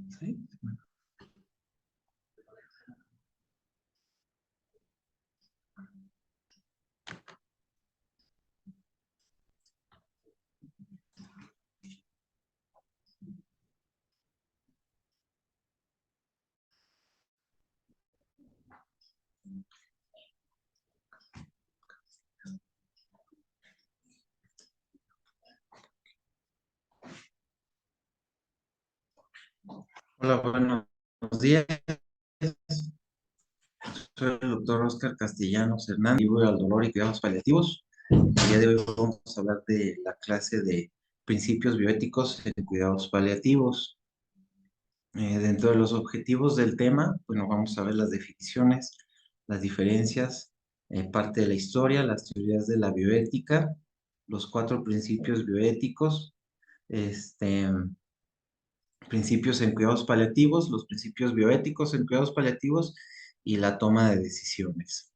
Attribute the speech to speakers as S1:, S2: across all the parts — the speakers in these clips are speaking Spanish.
S1: ¿Sí? Hola, buenos días. Soy el doctor Oscar Castellanos Hernández, vivo al dolor y cuidados paliativos. El día de hoy vamos a hablar de la clase de principios bioéticos en cuidados paliativos. Dentro de los objetivos del tema, bueno, vamos a ver las definiciones, las diferencias, parte de la historia, las teorías de la bioética, los 4 principios bioéticos, este, principios en cuidados paliativos, los principios bioéticos en cuidados paliativos y la toma de decisiones.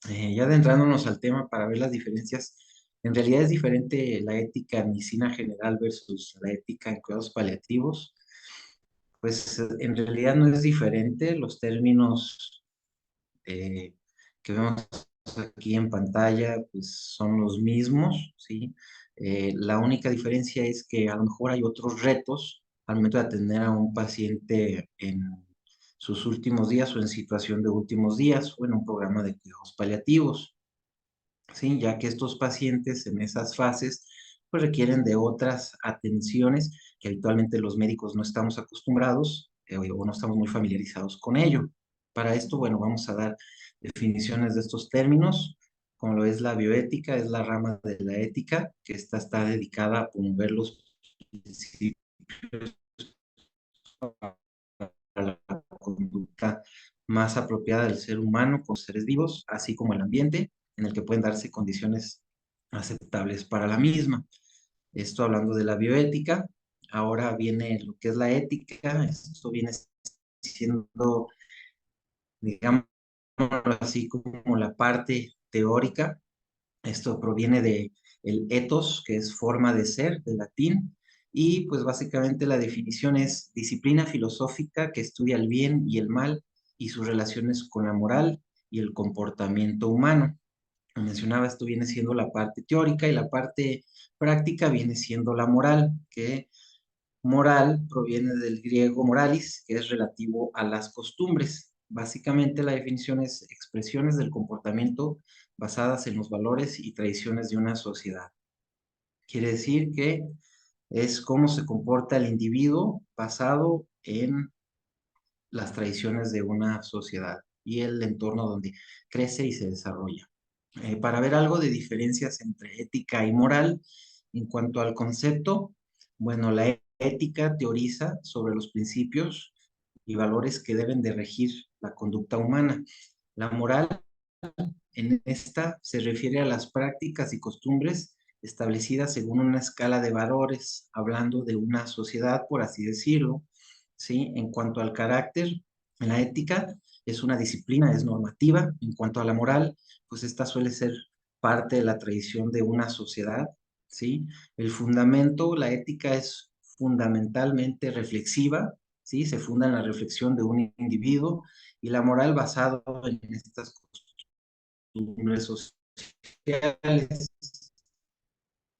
S1: Ya adentrándonos al tema para ver las diferencias, en realidad es diferente la ética en medicina general versus la ética en cuidados paliativos. Pues en realidad no es diferente, los términos eh, que vemos aquí en pantalla pues son los mismos, ¿sí? La única diferencia es que a lo mejor hay otros retos al momento de atender a un paciente en sus últimos días o en situación de últimos días o en un programa de cuidados paliativos, ¿sí? Ya que estos pacientes en esas fases pues requieren de otras atenciones que habitualmente los médicos no estamos acostumbrados o no estamos muy familiarizados con ello. Para esto, bueno, vamos a dar definiciones de estos términos, como lo es la bioética, es la rama de la ética, que esta está dedicada a promover los principios para la conducta más apropiada del ser humano con seres vivos, así como el ambiente en el que pueden darse condiciones aceptables para la misma. Esto hablando de la bioética. Ahora viene lo que es la ética. Esto viene siendo, digamos así, como la parte teórica. Esto proviene de el ethos, que es forma de ser, del latín, y pues básicamente la definición es disciplina filosófica que estudia el bien y el mal y sus relaciones con la moral y el comportamiento humano. Como mencionaba, esto viene siendo la parte teórica y la parte práctica viene siendo la moral, que moral proviene del griego moralis, que es relativo a las costumbres. Básicamente la definición es expresiones del comportamiento basadas en los valores y tradiciones de una sociedad. Quiere decir que es cómo se comporta el individuo basado en las tradiciones de una sociedad y el entorno donde crece y se desarrolla. Para ver algo de diferencias entre ética y moral, en cuanto al concepto, bueno, la ética teoriza sobre los principios y valores que deben de regir la conducta humana. La moral en esta se refiere a las prácticas y costumbres establecidas según una escala de valores, hablando de una sociedad, por así decirlo, ¿sí? En cuanto al carácter, la ética es una disciplina, es normativa. En cuanto a la moral, pues esta suele ser parte de la tradición de una sociedad, ¿sí? El fundamento, la ética es fundamentalmente reflexiva, ¿sí? Se funda en la reflexión de un individuo y la moral basado en estas costumbres sociales.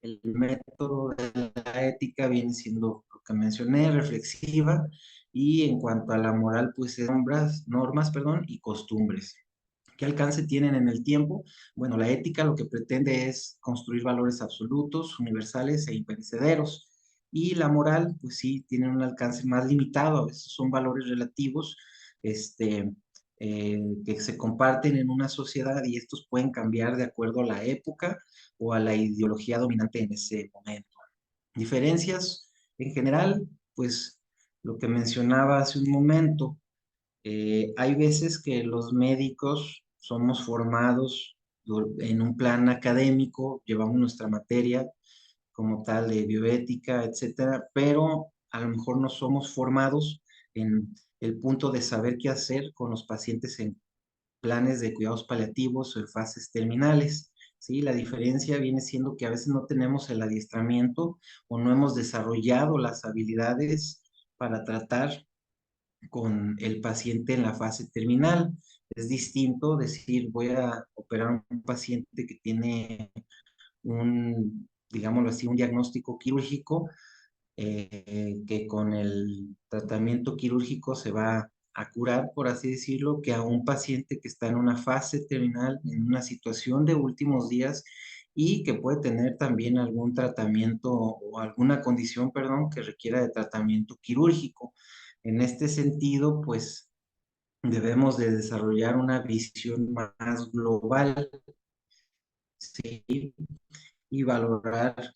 S1: El método de la ética viene siendo lo que mencioné, reflexiva, y en cuanto a la moral, pues es normas, perdón, y costumbres. ¿Qué alcance tienen en el tiempo? Bueno, la ética lo que pretende es construir valores absolutos, universales e imperecederos. Y la moral, pues sí, tiene un alcance más limitado, a veces son valores relativos, este, que se comparten en una sociedad y estos pueden cambiar de acuerdo a la época o a la ideología dominante en ese momento. Diferencias en general, pues lo que mencionaba hace un momento, hay veces que los médicos somos formados en un plan académico, llevamos nuestra materia como tal de bioética, etcétera, pero a lo mejor no somos formados en el punto de saber qué hacer con los pacientes en planes de cuidados paliativos o en fases terminales. ¿Sí? La diferencia viene siendo que a veces no tenemos el adiestramiento o no hemos desarrollado las habilidades para tratar con el paciente en la fase terminal. Es distinto decir, voy a operar a un paciente que tiene digámoslo así, un diagnóstico quirúrgico, que con el tratamiento quirúrgico se va a curar, por así decirlo, que a un paciente que está en una fase terminal, en una situación de últimos días y que puede tener también algún tratamiento o alguna condición, perdón, que requiera de tratamiento quirúrgico. En este sentido, pues debemos de desarrollar una visión más global, ¿sí? Y valorar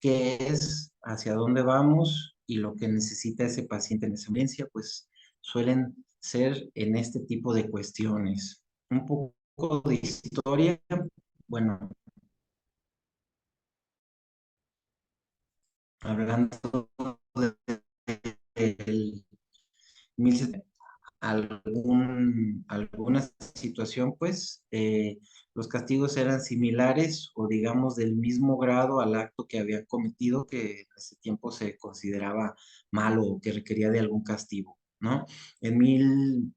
S1: qué es, hacia dónde vamos y lo que necesita ese paciente en esa emergencia, pues suelen ser en este tipo de cuestiones. Un poco de historia, bueno, hablando del 1700, alguna situación, pues los castigos eran similares o digamos del mismo grado al acto que había cometido, que en ese tiempo se consideraba malo o que requería de algún castigo, ¿no? En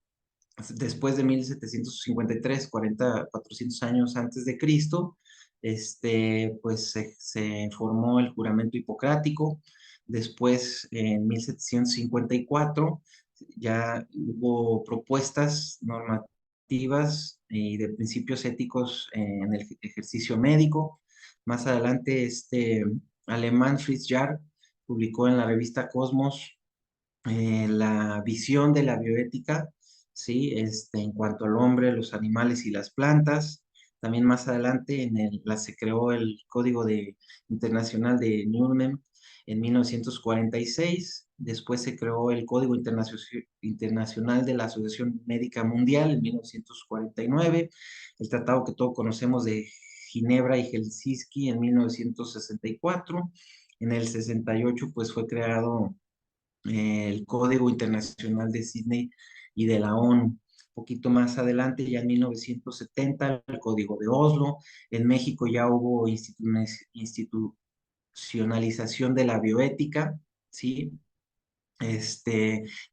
S1: después de 1753, 400 años antes de Cristo, pues se formó el juramento hipocrático. Después, en 1754, ya hubo propuestas normativas y de principios éticos en el ejercicio médico. Más adelante, este alemán Fritz Jarr publicó en la revista Cosmos la visión de la bioética, ¿sí? En cuanto al hombre, los animales y las plantas. También más adelante se creó el Internacional de Nuremberg en 1946. Después se creó el Código Internacional de la Asociación Médica Mundial en 1949. El tratado que todos conocemos de Ginebra y Helsinki en 1964. En el 68 pues fue creado el Código Internacional de Sydney y de la ONU. Un poquito más adelante, ya en 1970, el Código de Oslo. En México ya hubo institucionalización de la bioética, ¿sí?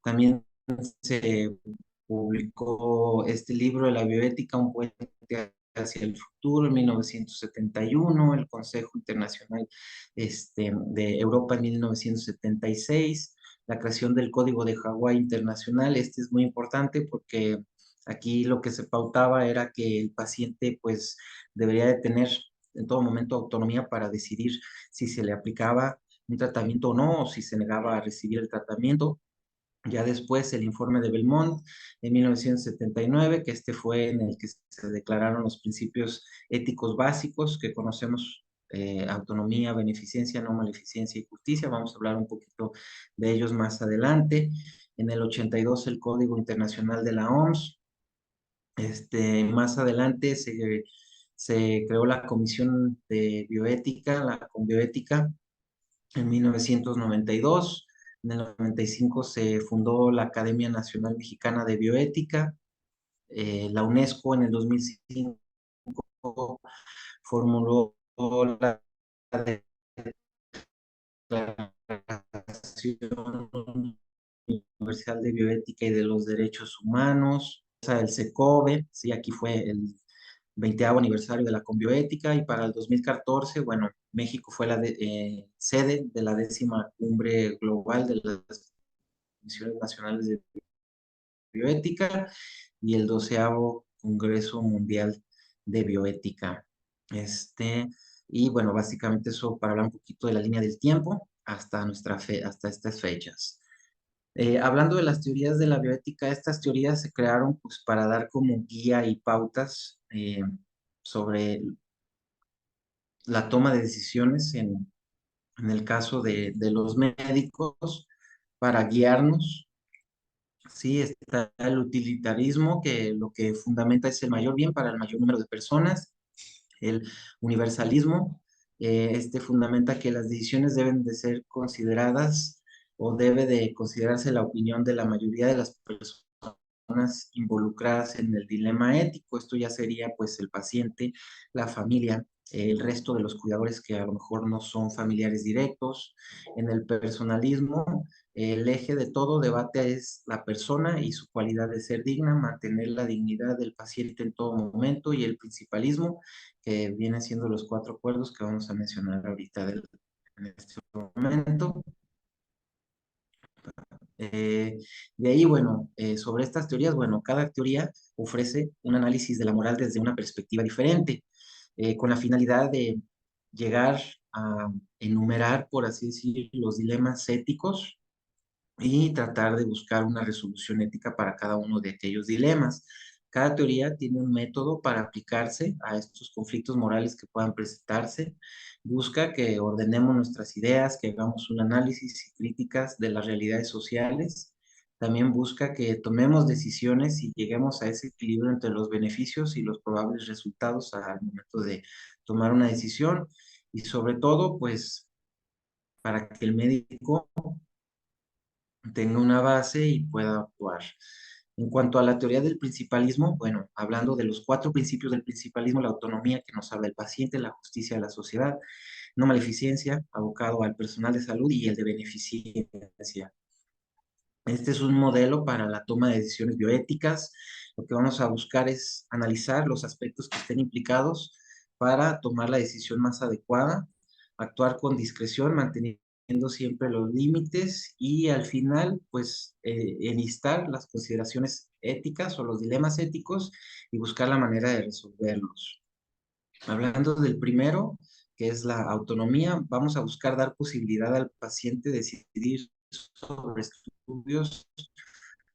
S1: También se publicó este libro de la bioética, un puente hacia el futuro, en 1971, el Consejo Internacional de Europa en 1976, la creación del Código de Hawái Internacional. Este es muy importante porque aquí lo que se pautaba era que el paciente pues debería de tener en todo momento autonomía para decidir si se le aplicaba un tratamiento o no, o si se negaba a recibir el tratamiento. Ya después el informe de Belmont en 1979, que fue en el que se declararon los principios éticos básicos que conocemos, autonomía, beneficencia, no maleficencia y justicia. Vamos a hablar un poquito de ellos más adelante. En el 82 el Código Internacional de la OMS. Más adelante se creó la Comisión de Bioética, la Conbioética, en 1992. En el 95 se fundó la Academia Nacional Mexicana de Bioética. La UNESCO en el 2005 formuló la Declaración Universal de Bioética y de los Derechos Humanos. El SECOBE, sí, aquí fue el 20º aniversario de la Conbioética, y para el 2014, bueno, México fue sede de la 10ª Cumbre Global de las Misiones Nacionales de Bioética y el 12º Congreso Mundial de Bioética. Y bueno, básicamente eso para hablar un poquito de la línea del tiempo hasta estas fechas. Hablando de las teorías de la bioética, estas teorías se crearon pues para dar como guía y pautas sobre la toma de decisiones en el caso de los médicos, para guiarnos. Sí, está el utilitarismo, que lo que fundamenta es el mayor bien para el mayor número de personas. El universalismo, fundamenta que las decisiones deben de ser consideradas o debe de considerarse la opinión de la mayoría de las personas involucradas en el dilema ético. Esto ya sería pues el paciente, la familia el resto de los cuidadores que a lo mejor no son familiares directos. En el personalismo, el eje de todo debate es la persona y su cualidad de ser digna, mantener la dignidad del paciente en todo momento, y el principalismo, que viene siendo los cuatro acuerdos que vamos a mencionar ahorita en este momento. Eh, de ahí, bueno, sobre estas teorías, bueno, cada teoría ofrece un análisis de la moral desde una perspectiva diferente, con la finalidad de llegar a enumerar, por así decir, los dilemas éticos y tratar de buscar una resolución ética para cada uno de aquellos dilemas. Cada teoría tiene un método para aplicarse a estos conflictos morales que puedan presentarse. Busca que ordenemos nuestras ideas, que hagamos un análisis y críticas de las realidades sociales. También busca que tomemos decisiones y lleguemos a ese equilibrio entre los beneficios y los probables resultados al momento de tomar una decisión. Y sobre todo, pues, para que el médico tenga una base y pueda actuar. En cuanto a la teoría del principalismo, bueno, hablando de los cuatro principios del principalismo: la autonomía, que nos habla del paciente; la justicia de la sociedad; no maleficencia, abocado al personal de salud; y el de beneficencia. Este es un modelo para la toma de decisiones bioéticas. Lo que vamos a buscar es analizar los aspectos que estén implicados para tomar la decisión más adecuada, actuar con discreción, manteniendo siempre los límites, y al final, pues, enlistar las consideraciones éticas o los dilemas éticos y buscar la manera de resolverlos. Hablando del primero, que es la autonomía, vamos a buscar dar posibilidad al paciente de decidir sobre estudios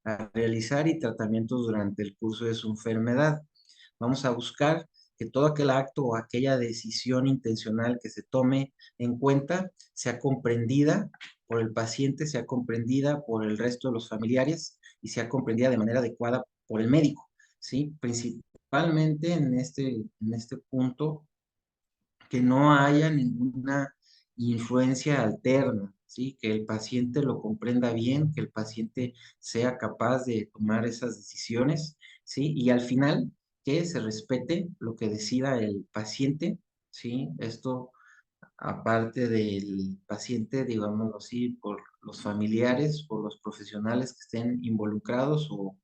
S1: a realizar y tratamientos durante el curso de su enfermedad. Vamos a buscar que todo aquel acto o aquella decisión intencional que se tome en cuenta sea comprendida por el paciente, sea comprendida por el resto de los familiares y sea comprendida de manera adecuada por el médico, ¿sí? Principalmente en este punto, que no haya ninguna influencia alterna, ¿sí? Que el paciente lo comprenda bien, que el paciente sea capaz de tomar esas decisiones, ¿sí? Y al final, que se respete lo que decida el paciente, ¿sí? Esto, aparte del paciente, digámoslo así, por los familiares, por los profesionales que estén involucrados o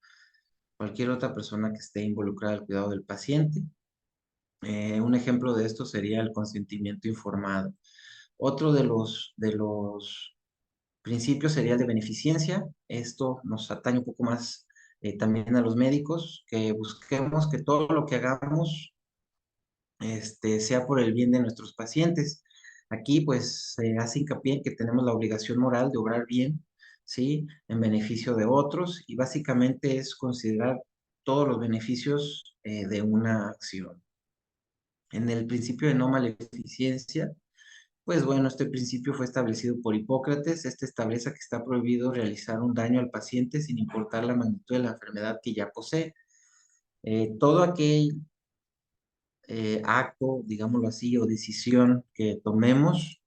S1: cualquier otra persona que esté involucrada al cuidado del paciente. Un ejemplo de esto sería el consentimiento informado. Otro de los principios sería el de beneficencia. Esto nos atañe un poco más también a los médicos, que busquemos que todo lo que hagamos sea por el bien de nuestros pacientes. Aquí, pues, se hace hincapié en que tenemos la obligación moral de obrar bien, ¿sí? En beneficio de otros, y básicamente es considerar todos los beneficios de una acción. En el principio de no maleficencia, pues bueno, este principio fue establecido por Hipócrates. Este establece que está prohibido realizar un daño al paciente sin importar la magnitud de la enfermedad que ya posee. Todo aquel acto, digámoslo así, o decisión que tomemos,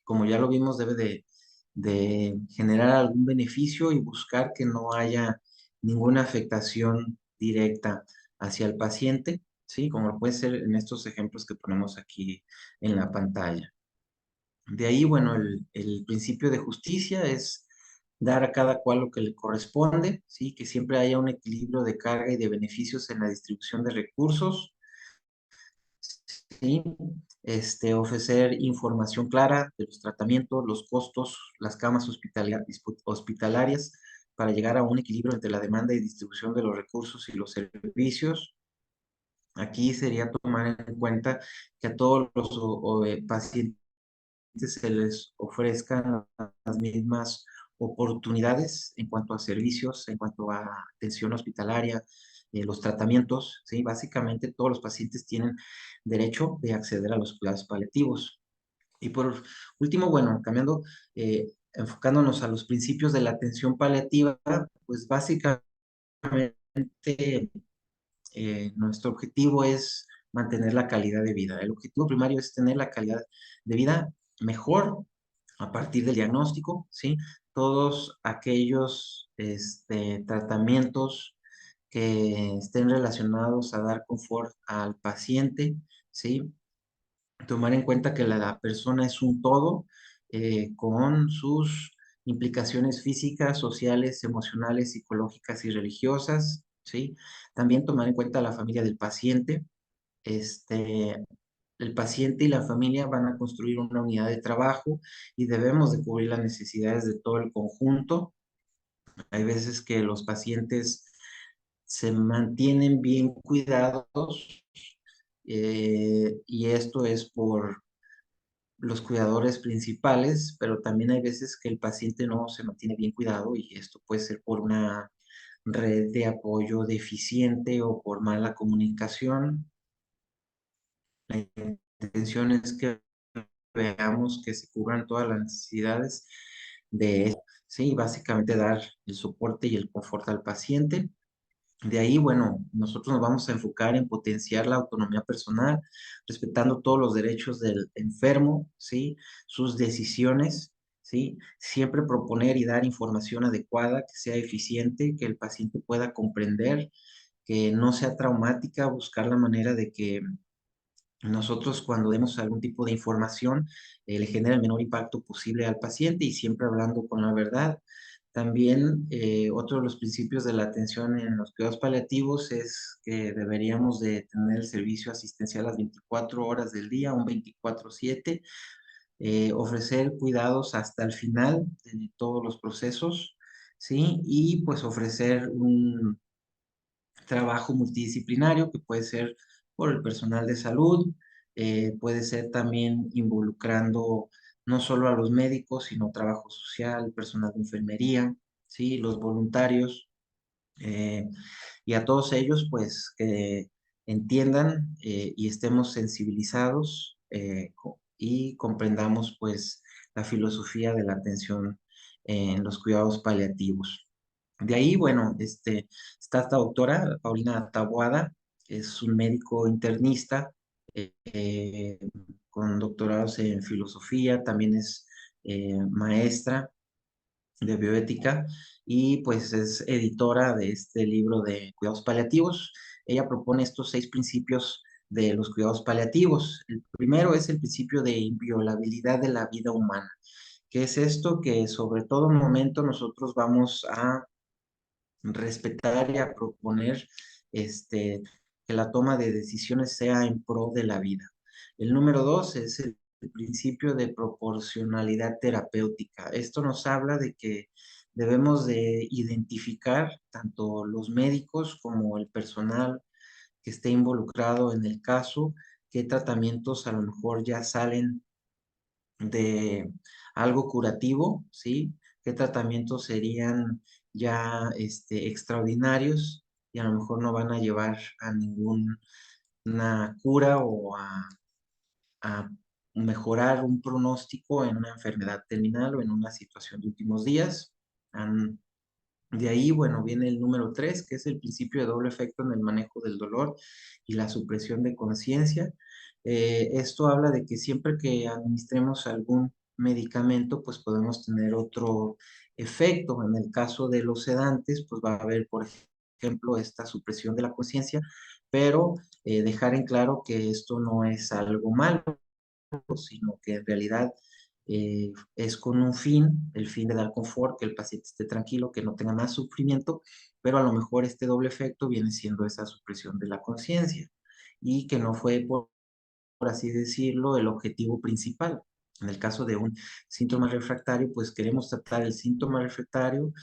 S1: como ya lo vimos, debe de generar algún beneficio y buscar que no haya ninguna afectación directa hacia el paciente, ¿sí? Como puede ser en estos ejemplos que ponemos aquí en la pantalla. De ahí, bueno, el principio de justicia es dar a cada cual lo que le corresponde, ¿sí? Que siempre haya un equilibrio de carga y de beneficios en la distribución de recursos, ¿sí? Ofrecer información clara de los tratamientos, los costos, las camas hospitalarias, para llegar a un equilibrio entre la demanda y distribución de los recursos y los servicios. Aquí sería tomar en cuenta que a todos los pacientes se les ofrezcan las mismas oportunidades en cuanto a servicios, en cuanto a atención hospitalaria, los tratamientos, ¿sí? Básicamente todos los pacientes tienen derecho de acceder a los cuidados paliativos. Y por último, bueno, cambiando, enfocándonos a los principios de la atención paliativa, pues básicamente nuestro objetivo es mantener la calidad de vida. El objetivo primario es tener la calidad de vida mejor a partir del diagnóstico, ¿sí? Todos aquellos tratamientos que estén relacionados a dar confort al paciente ¿sí? Tomar en cuenta que la persona es un todo con sus implicaciones físicas, sociales, emocionales, psicológicas y religiosas, ¿sí? También tomar en cuenta la familia del paciente. Este, el paciente y la familia van a construir una unidad de trabajo y debemos de cubrir las necesidades de todo el conjunto. Hay veces que los pacientes se mantienen bien cuidados y esto es por los cuidadores principales, pero también hay veces que el paciente no se mantiene bien cuidado y esto puede ser por una red de apoyo deficiente o por mala comunicación. La intención es que veamos que se cubran todas las necesidades de esto, sí, básicamente dar el soporte y el confort al paciente. De ahí, bueno, nosotros nos vamos a enfocar en potenciar la autonomía personal, respetando todos los derechos del enfermo, ¿sí? Sus decisiones, ¿sí? Siempre proponer y dar información adecuada, que sea eficiente, que el paciente pueda comprender, que no sea traumática, buscar la manera de que nosotros cuando demos algún tipo de información le genere el menor impacto posible al paciente y siempre hablando con la verdad. También otro de los principios de la atención en los cuidados paliativos es que deberíamos de tener el servicio asistencial las 24 horas del día, un 24/7, ofrecer cuidados hasta el final de todos los procesos, ¿sí? Y pues ofrecer un trabajo multidisciplinario que puede ser por el personal de salud, puede ser también involucrando no solo a los médicos, sino trabajo social, personal de enfermería, ¿sí? Los voluntarios, eh, y a todos ellos, pues, que entiendan y estemos sensibilizados y comprendamos, pues, la filosofía de la atención en los cuidados paliativos. De ahí, bueno, está esta doctora, Paulina Taboada, es un médico internista con doctorados en filosofía, también es maestra de bioética y pues es editora de este libro de cuidados paliativos. Ella propone estos 6 principios de los cuidados paliativos. El primero es el principio de inviolabilidad de la vida humana. ¿Qué es esto? Que sobre todo momento nosotros vamos a respetar y a proponer que la toma de decisiones sea en pro de la vida. El número 2 es el principio de proporcionalidad terapéutica. Esto nos habla de que debemos de identificar tanto los médicos como el personal que esté involucrado en el caso, qué tratamientos a lo mejor ya salen de algo curativo, ¿sí? ¿Qué tratamientos serían ya extraordinarios y a lo mejor no van a llevar a ninguna cura o a mejorar un pronóstico en una enfermedad terminal o en una situación de últimos días? De ahí, bueno, viene el número 3, que es el principio de doble efecto en el manejo del dolor y la supresión de conciencia. Esto habla de que siempre que administremos algún medicamento, pues podemos tener otro efecto. En el caso de los sedantes, pues va a haber, por ejemplo, esta supresión de la conciencia, pero dejar en claro que esto no es algo malo, sino que en realidad es con un fin, el fin de dar confort, que el paciente esté tranquilo, que no tenga más sufrimiento, pero a lo mejor este doble efecto viene siendo esa supresión de la conciencia y que no fue, por así decirlo, el objetivo principal. En el caso de un síntoma refractario, pues queremos tratar el síntoma refractario,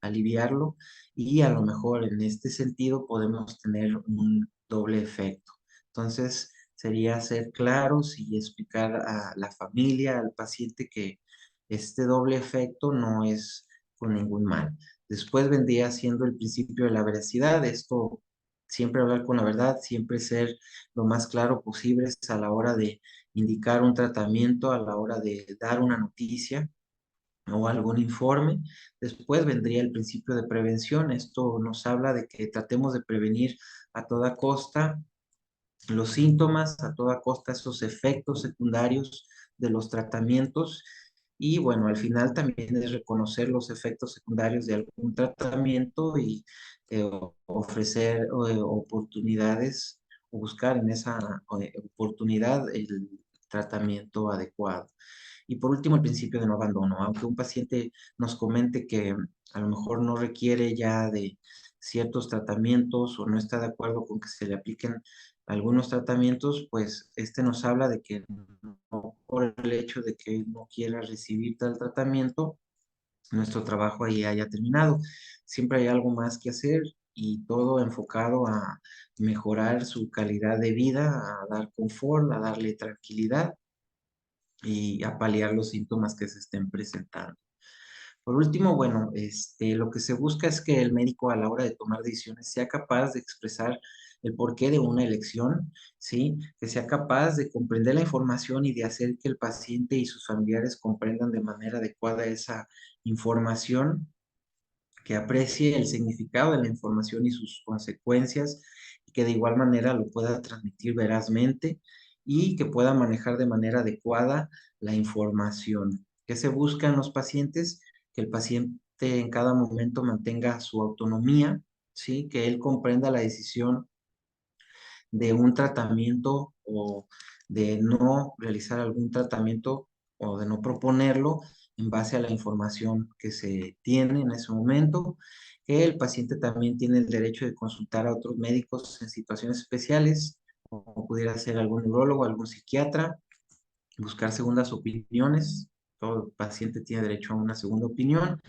S1: aliviarlo y a lo mejor en este sentido podemos tener un doble efecto. Entonces, sería ser claros y explicar a la familia, al paciente que este doble efecto no es con ningún mal. Después vendría siendo el principio de la veracidad. Esto, siempre hablar con la verdad, siempre ser lo más claro posible a la hora de indicar un tratamiento, a la hora de dar una noticia o algún informe. Después vendría el principio de prevención. Esto nos habla de que tratemos de prevenir a toda costa los síntomas, a toda costa esos efectos secundarios de los tratamientos. Y bueno, al final también es reconocer los efectos secundarios de algún tratamiento y ofrecer oportunidades o buscar en esa oportunidad el tratamiento adecuado. Y por último, el principio de no abandono. Aunque un paciente nos comente que a lo mejor no requiere ya de ciertos tratamientos o no está de acuerdo con que se le apliquen algunos tratamientos, pues este nos habla de que no por el hecho de que él no quiera recibir tal tratamiento, nuestro trabajo ahí haya terminado. Siempre hay algo más que hacer y todo enfocado a mejorar su calidad de vida, a dar confort, a darle tranquilidad y a paliar los síntomas que se estén presentando. Por último, bueno, lo que se busca es que el médico a la hora de tomar decisiones sea capaz de expresar el porqué de una elección, ¿sí? Que sea capaz de comprender la información y de hacer que el paciente y sus familiares comprendan de manera adecuada esa información, que aprecie el significado de la información y sus consecuencias, y que de igual manera lo pueda transmitir verazmente y que pueda manejar de manera adecuada la información. ¿Qué se busca en los pacientes? Que el paciente en cada momento mantenga su autonomía, ¿sí? Que él comprenda la decisión de un tratamiento o de no realizar algún tratamiento o de no proponerlo en base a la información que se tiene en ese momento, que el paciente también tiene el derecho de consultar a otros médicos en situaciones especiales, como pudiera ser algún neurólogo, algún psiquiatra, buscar segundas opiniones. Todo paciente tiene derecho a una segunda opinión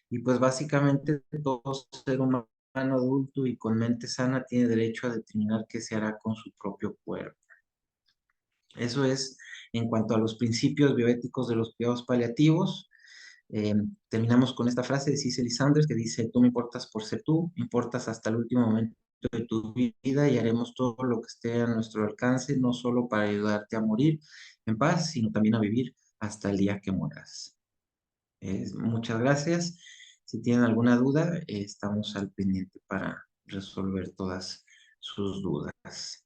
S1: y pues básicamente todo ser humano adulto y con mente sana tiene derecho a determinar qué se hará con su propio cuerpo. Eso es en cuanto a los principios bioéticos de los cuidados paliativos. Terminamos con esta frase de Cicely Sanders que dice: tú me importas por ser tú, me importas hasta el último momento de tu vida y haremos todo lo que esté a nuestro alcance, no solo para ayudarte a morir en paz, sino también a vivir hasta el día que mueras. Muchas gracias. Si tienen alguna duda, estamos al pendiente para resolver todas sus dudas.